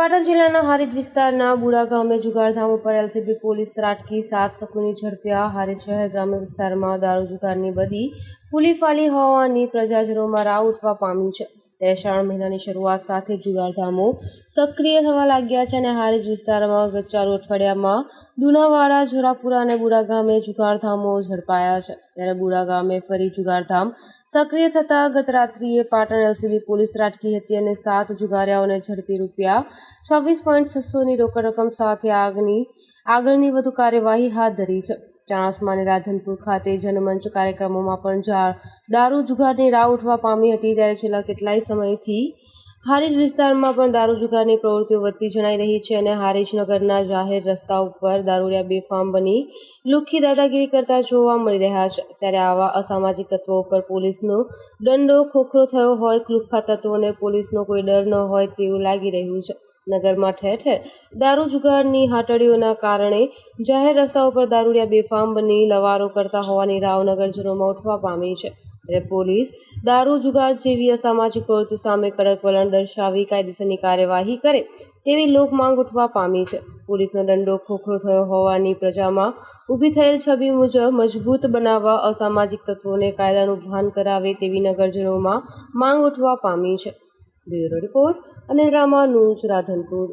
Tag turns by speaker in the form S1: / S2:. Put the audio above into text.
S1: પાટણ જિલ્લાના હારીજ વિસ્તારના બુડા ગામે જુગારધામ ઉપર એલસીબી પોલીસ ત્રાટકી 7 શકુની ઝડપ્યા। હારીજ શહેર ગ્રામ્ય વિસ્તારમાં દારૂ જુગારની બધી ફૂલી ફાલી હોવાની પ્રજાજનોમાં રાવ ઉઠવા પામી છે। ત્યારે શ્રાવણ મહિનાની શરૂઆત સાથે જુગારધામો સક્રિય થવા લાગ્યા છે અને હારીજ વિસ્તારમાં ગત ચાલુ અઠવાડિયામાં દુનાવાડા, જોરાપુરા અને બુડા ગામે જુગારધામો ઝડપાયા છે। ત્યારે બુડા ગામે ફરી જુગારધામ સક્રિય થતા ગત રાત્રિએ પાટણ એલસીબી પોલીસ ત્રાટકી હતી અને 7 જુગારીયાઓને ઝડપી ₹26.600 ની રોકડ રકમ સાથે આગળની વધુ કાર્યવાહી હાથ ધરી છે। ચાણસ્મા અને રાધનપુર ખાતે જનમંચ કાર્યક્રમોમાં પણ દારૂ જુગારની રાવ ઉઠવા પામી હતી। ત્યારે છેલ્લા કેટલાય સમયથી હારીજ વિસ્તારમાં પણ દારૂ જુગારની પ્રવૃત્તિઓ વધતી જણાઈ રહી છે અને હારીજ નગરના જાહેર રસ્તાઓ ઉપર દારૂડિયા બેફામ બની લુખ્ખી દાદાગીરી કરતા જોવા મળી રહ્યા છે। ત્યારે આવા અસામાજિક તત્વો ઉપર પોલીસનો દંડો ખોખરો થયો હોય। લુખ્ખા તત્વોને પોલીસનો કોઈ ડર ન હોય તેવું લાગી રહ્યું છે। નગરમાં ઠેર ઠેર દારૂ જુગારની હાટડીઓના કારણે જાહેર રસ્તાઓ પર દારૂડિયા બેફામ બની લવારો કરતા હોવાની રાવ નગરજનોમાં ઉઠવા પામી છે। ત્યારે પોલીસ દારૂ જુગાર જેવી અસામાજિક પ્રવૃત્તિઓ સામે કડક વલણ દર્શાવી કાયદેસરની કાર્યવાહી કરે તેવી લોક માંગ ઉઠવા પામી છે। પોલીસનો દંડો ખોખરો થયો હોવાની પ્રજામાં ઊભી થયેલ છબી મજબૂત બનાવવા અસામાજિક તત્વોને કાયદાનું ભાન કરાવે તેવી નગરજનોમાં માંગ ઉઠવા પામી છે। Bureau report, Anil Ramanuj, Radhanpur.